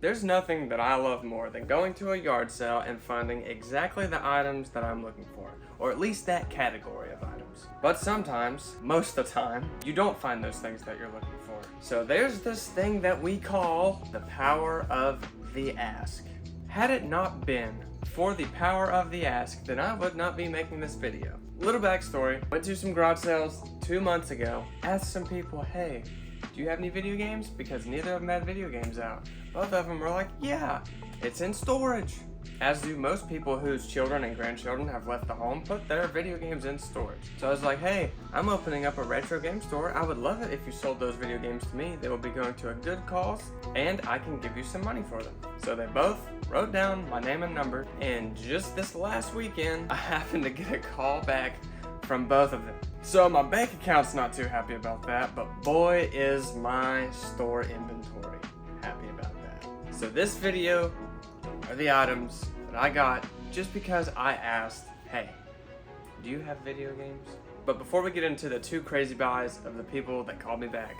There's nothing that I love more than going to a yard sale and finding exactly the items that I'm looking for, or at least that category of items. But sometimes, most of the time, you don't find those things that you're looking for. So there's this thing that we call the power of the ask. Had it not been for the power of the ask, then I would not be making this video. Little backstory, went to some garage sales 2 months ago, asked some people, hey, do you have any video games? Because neither of them had video games out. Both of them were like, yeah, it's in storage. As do most people whose children and grandchildren have left the home, put their video games in storage. So I was like, hey, I'm opening up a retro game store. I would love it if you sold those video games to me. They will be going to a good cause, and I can give you some money for them. So they both wrote down my name and number, and just this last weekend, I happened to get a call back from both of them. So my bank account's not too happy about that, but boy is my store inventory happy about that. So this video are the items that I got just because I asked, hey, do you have video games? But before we get into the 2 crazy buys of the people that called me back,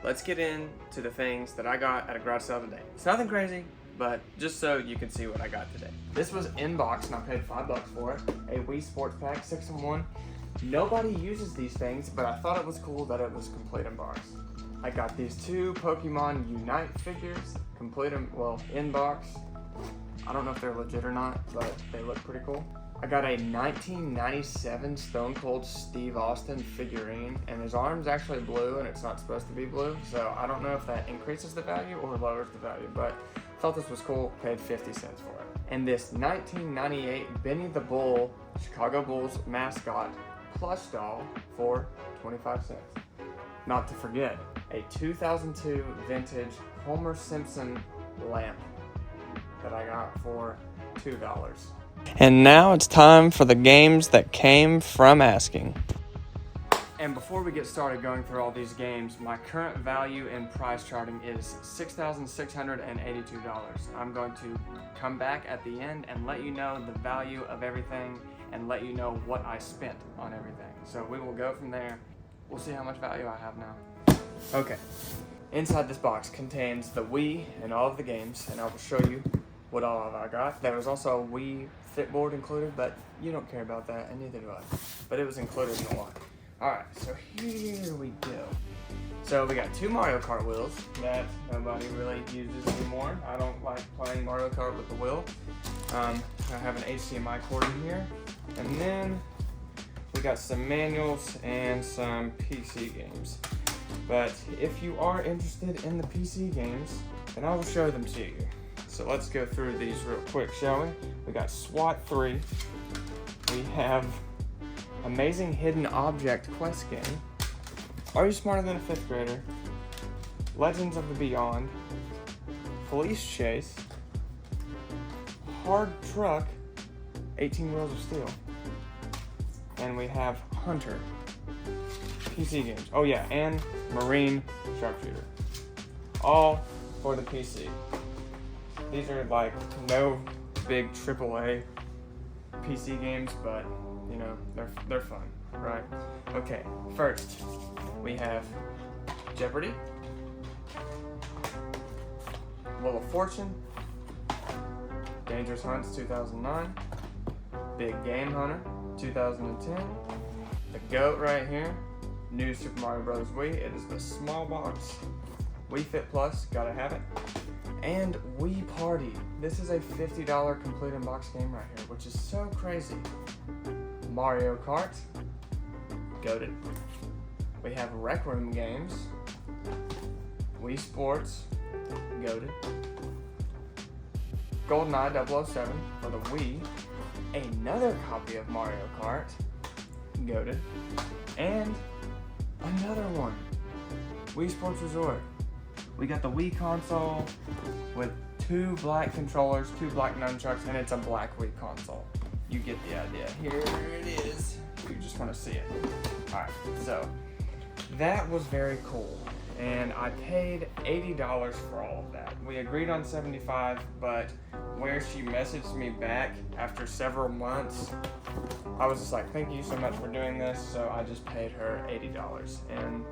let's get into the things that I got at a garage sale today. It's nothing crazy, but just so you can see what I got today. This was in box and I paid $5 for it. A Wii Sports Pack 6-in-1. Nobody uses these things, but I thought it was cool that it was complete in box. I got these 2 Pokemon Unite figures, complete in box. I don't know if they're legit or not, but they look pretty cool. I got a 1997 Stone Cold Steve Austin figurine, and his arm's actually blue and it's not supposed to be blue, so I don't know if that increases the value or lowers the value, but I thought this was cool, paid 50 cents for it. And this 1998 Benny the Bull, Chicago Bulls mascot plush doll for 25 cents. Not to forget, a 2002 vintage Homer Simpson lamp that I got for $2. And now it's time for the games that came from asking. And before we get started going through all these games, my current value and price charting is $6,682. I'm going to come back at the end and let you know the value of everything and let you know what I spent on everything. So we will go from there. We'll see how much value I have now. Okay, inside this box contains the Wii and all of the games, and I will show you what all I got. There was also a Wii Fit board included, but you don't care about that, and neither do I. But it was included in the lot. Alright, so here we go. So we got 2 Mario Kart wheels that nobody really uses anymore. I don't like playing Mario Kart with the wheel. I have an HDMI cord in here. And then we got some manuals and some PC games. But if you are interested in the PC games, then I will show them to you. So let's go through these real quick, shall we? We got SWAT 3. We have Amazing Hidden Object Quest game. Are You Smarter Than a 5th Grader? Legends of the Beyond. Police Chase. Hard Truck. 18 Wheels of Steel. And we have Hunter. PC games. Oh yeah, and Marine Sharpshooter. All for the PC. These are like no big AAA PC games, but you know, they're fun, right? Okay, first we have Jeopardy, Wheel of Fortune, Dangerous Hunts 2009, Big Game Hunter 2010, the GOAT right here, New Super Mario Bros. Wii. It is the small box. Wii Fit Plus, gotta have it. And Wii Party. This is a $50 complete in box game right here, which is so crazy. Mario Kart, goated. We have Rec Room games. Wii Sports, goated. GoldenEye 007 for the Wii. Another copy of Mario Kart, goated. And another one, Wii Sports Resort. We got the Wii console with 2 black controllers, 2 black nunchucks, and it's a black Wii console. You get the idea. Here it is. You just want to see it. Alright, so that was very cool. And I paid $80 for all of that. We agreed on $75, but where she messaged me back after several months, I was just like, thank you so much for doing this, so I just paid her $80. And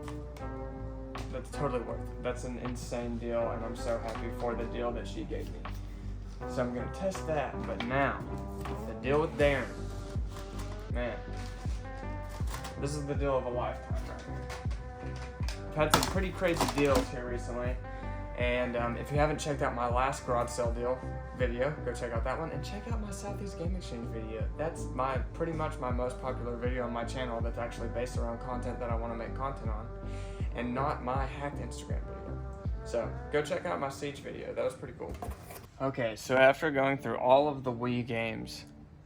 That's totally worth it. That's an insane deal, and I'm so happy for the deal that she gave me. So I'm gonna test that, but now, the deal with Darren. Man, this is the deal of a lifetime right here. I've had some pretty crazy deals here recently, and if you haven't checked out my last garage sale deal video, go check out that one, and check out my Southeast Game Exchange video. That's pretty much my most popular video on my channel that's actually based around content that I want to make content on, and not my hacked Instagram video. So go check out my Siege video. That was pretty cool. Okay, so after going through all of the Wii games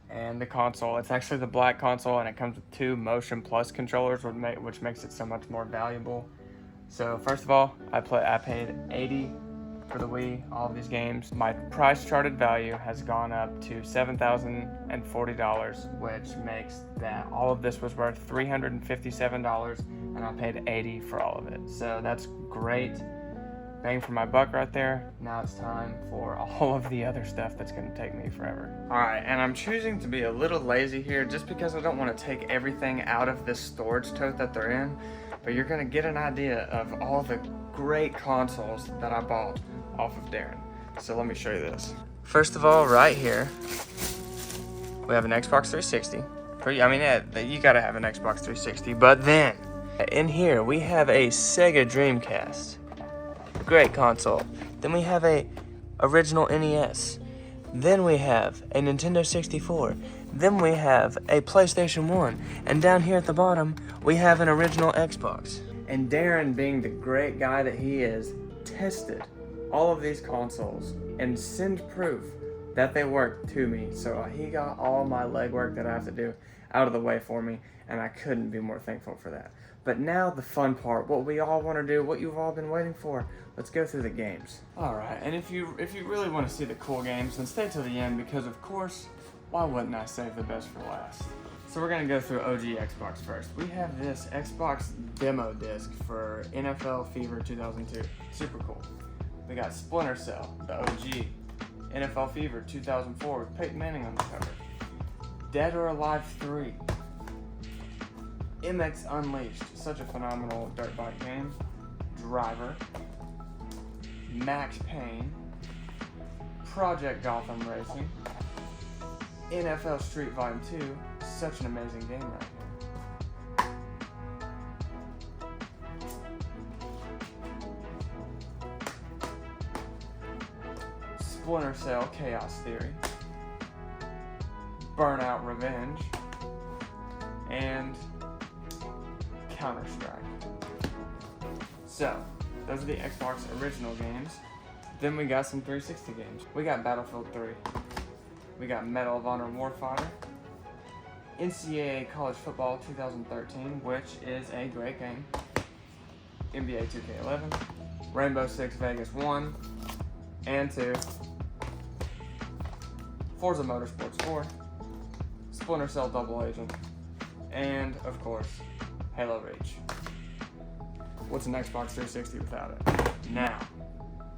and the console, it's actually the black console, and it comes with 2 Motion Plus controllers, which makes it so much more valuable. So first of all, I paid $80 for the Wii, all of these games. My price charted value has gone up to $7,040, which makes that all of this was worth $357, and I paid $80 for all of it. So that's great. Bang for my buck right there. Now it's time for all of the other stuff that's gonna take me forever. All right, and I'm choosing to be a little lazy here just because I don't wanna take everything out of this storage tote that they're in, but you're gonna get an idea of all the great consoles that I bought off of Darren. So let me show you this. First of all, right here, we have an Xbox 360. You gotta have an Xbox 360, but then in here we have a Sega Dreamcast. Great console. Then we have a original NES. Then we have a Nintendo 64. Then we have a PlayStation 1. And down here at the bottom, we have an original Xbox. And Darren, being the great guy that he is, tested all of these consoles and sent proof that they work to me. So he got all my legwork that I have to do out of the way for me, and I couldn't be more thankful for that. But now the fun part, what we all want to do, what you've all been waiting for. Let's go through the games. All right, and if you really want to see the cool games, then stay till the end, because of course, why wouldn't I save the best for last? So we're gonna go through OG Xbox first. We have this Xbox demo disc for NFL Fever 2002. Super cool. We got Splinter Cell, the OG. NFL Fever 2004 with Peyton Manning on the cover. Dead or Alive 3. MX Unleashed, such a phenomenal dirt bike game. Driver. Max Payne. Project Gotham Racing. NFL Street Volume 2, such an amazing game right here. Splinter Cell Chaos Theory. Burnout Revenge. And Counter-Strike. So, those are the Xbox original games. Then we got some 360 games. We got Battlefield 3. We got Medal of Honor Warfighter. NCAA College Football 2013, which is a great game. NBA 2K11. Rainbow Six Vegas 1 and 2. Forza Motorsports 4. Splinter Cell Double Agent. And, of course, Halo Reach. What's an Xbox 360 without it? Now,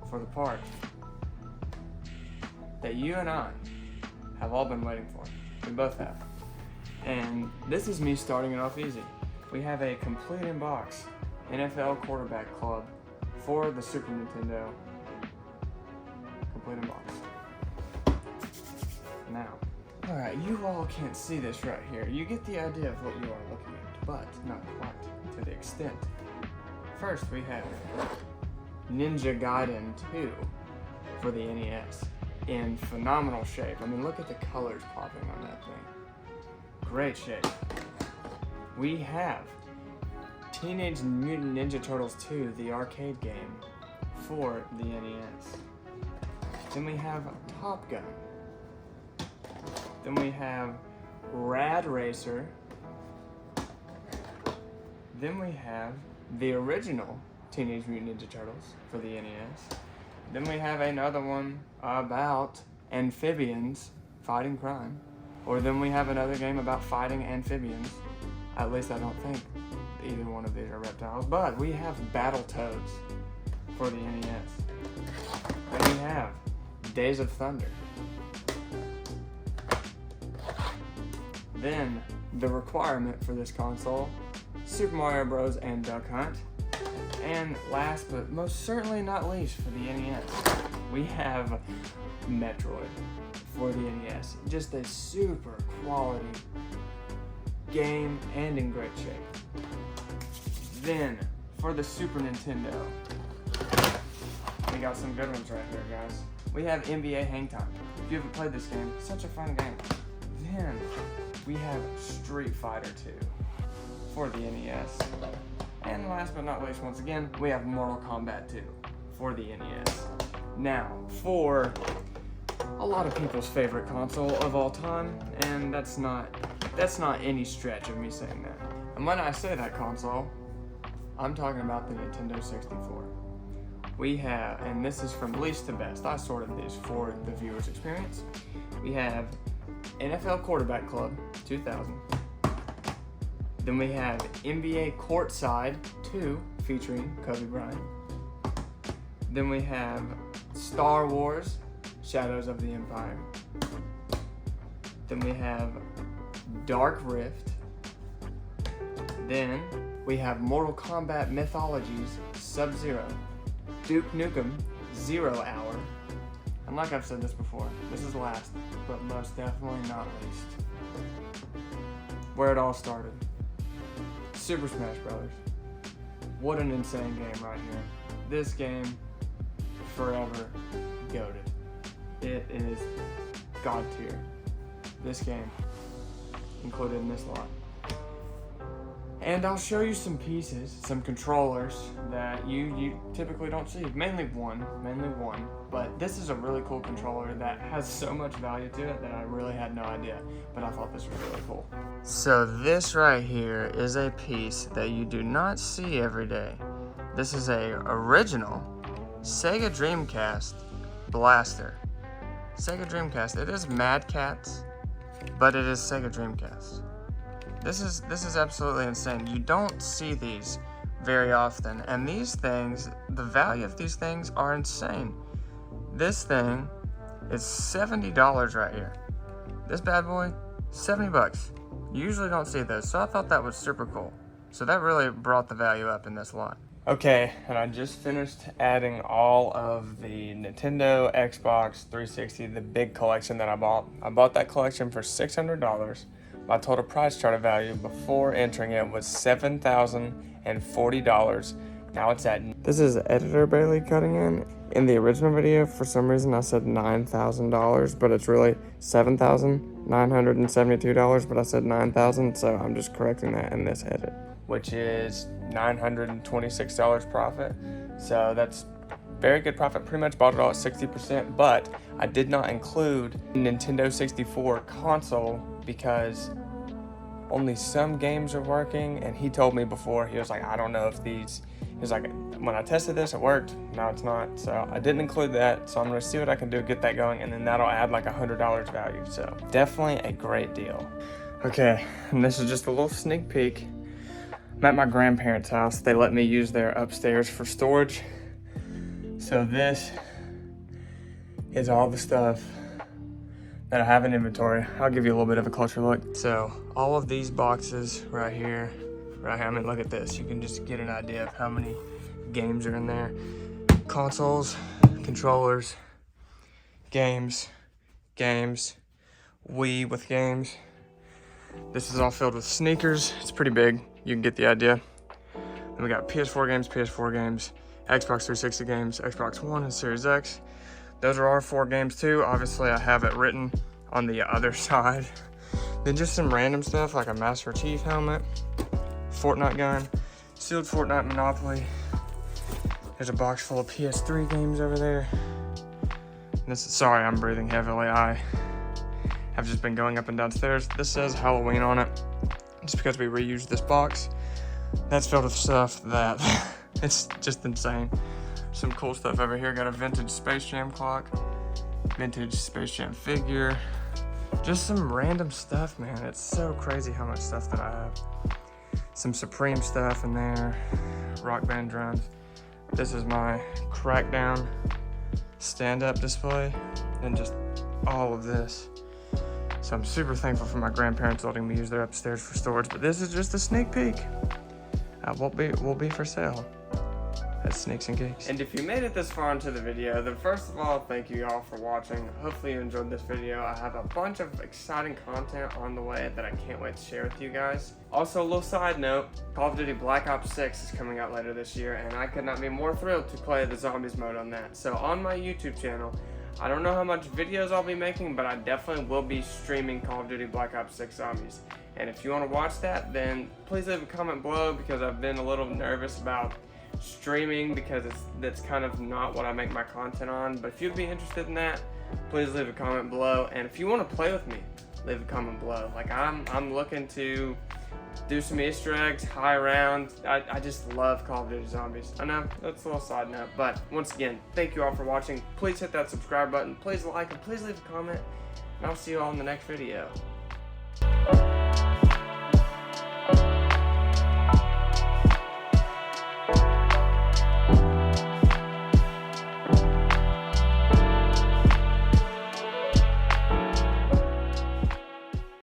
for the part that you and I have all been waiting for. We both have. And this is me starting it off easy. We have a complete in-box NFL Quarterback Club for the Super Nintendo. Complete in-box. Now, alright, you all can't see this right here. You get the idea of what you are looking at, but not quite to the extent. First, we have Ninja Gaiden 2 for the NES in phenomenal shape. I mean, look at the colors popping on that thing. Great shape. We have Teenage Mutant Ninja Turtles 2, the arcade game for the NES. Then we have Top Gun. Then we have Rad Racer. Then we have the original Teenage Mutant Ninja Turtles for the NES. Then we have another one about amphibians fighting crime. Or then we have another game about fighting amphibians. At least I don't think either one of these are reptiles. But we have Battletoads for the NES. Then we have Days of Thunder. Then, the requirement for this console, Super Mario Bros. And Duck Hunt. And last but most certainly not least for the NES, we have Metroid for the NES. Just a super quality game and in great shape. Then for the Super Nintendo, we got some good ones right here, guys. We have NBA Hang Time. If you haven't played this game, it's such a fun game. Then we have Street Fighter 2 for the NES. And last but not least, once again, we have Mortal Kombat 2 for the NES. Now, for a lot of people's favorite console of all time, and that's not any stretch of me saying that. And when I say that console, I'm talking about the Nintendo 64. We have, and this is from least to best, I sorted these for the viewer's experience. We have NFL Quarterback Club 2000. Then we have NBA Courtside 2 featuring Kobe Bryant. Then we have Star Wars Shadows of the Empire. Then we have Dark Rift. Then we have Mortal Kombat Mythologies Sub-Zero, Duke Nukem 0 Hour. And like I've said this before, this is last, but most definitely not least, where it all started. Super Smash Brothers. What an insane game right here. This game, forever goated. It is God tier. This game, included in this lot. And I'll show you some pieces, some controllers that you typically don't see. Mainly one, but this is a really cool controller that has so much value to it that I really had no idea, but I thought this was really cool. So this right here is a piece that you do not see every day. This is a original Sega Dreamcast blaster. Sega Dreamcast, it is Mad Catz, but it is Sega Dreamcast. This is absolutely insane. You don't see these very often, and these things, the value of these things are insane. This thing is $70 right here. This bad boy, 70 bucks. You usually don't see those, so I thought that was super cool. So that really brought the value up in this lot. Okay, and I just finished adding all of the Nintendo, Xbox 360, the big collection that I bought. I bought that collection for $600. My total price chart of value before entering it was $7,040. Now it's at... This is editor Bailey cutting in. In the original video, for some reason I said $9,000, but it's really $7,972, but I said $9,000, so I'm just correcting that in this edit. Which is $926 profit. So that's very good profit. Pretty much bought it all at 60%, but I did not include Nintendo 64 console because only some games are working, and he told me before, he was like, I don't know if these, he was like, when I tested this, it worked, now it's not, so I didn't include that, so I'm gonna see what I can do to get that going, and then that'll add like $100 value, so definitely a great deal. Okay, and this is just a little sneak peek. I'm at my grandparents' house. They let me use their upstairs for storage, so this is all the stuff that I have in inventory. I'll give you a little bit of a closer look. So all of these boxes right here, I mean, look at this. You can just get an idea of how many games are in there. Consoles, controllers, games, Wii with games. This is all filled with sneakers. It's pretty big. You can get the idea. Then we got PS4 games, Xbox 360 games, Xbox One and Series X. Those are our 4 games too. Obviously I have it written on the other side. Then just some random stuff like a Master Chief helmet, Fortnite gun, sealed Fortnite Monopoly. There's a box full of PS3 games over there. Sorry, I'm breathing heavily. I have just been going up and downstairs. This says Halloween on it, just because we reused this box. That's filled with stuff that it's just insane. Some cool stuff over here. Got a vintage Space Jam clock, vintage Space Jam figure, just some random stuff, man. It's so crazy how much stuff that I have. Some Supreme stuff in there, Rock Band drums. This is my Crackdown stand-up display, and just all of this. So I'm super thankful for my grandparents letting me use their upstairs for storage, but this is just a sneak peek. Will be for sale. That's Snakes and Cakes. And if you made it this far into the video, then first of all, thank you all for watching. Hopefully you enjoyed this video. I have a bunch of exciting content on the way that I can't wait to share with you guys. Also, a little side note, Call of Duty Black Ops 6 is coming out later this year, and I could not be more thrilled to play the Zombies mode on that. So on my YouTube channel, I don't know how much videos I'll be making, but I definitely will be streaming Call of Duty Black Ops 6 Zombies. And if you want to watch that, then please leave a comment below, because I've been a little nervous about streaming because that's kind of not what I make my content on. But if you'd be interested in that, please leave a comment below. And if you want to play with me, leave a comment below. Like, I'm looking to do some Easter eggs, high round. I just love Call of Duty Zombies. I know that's a little side note, but once again, thank you all for watching. Please hit that subscribe button, please like, and please leave a comment, and I'll see you all in the next video.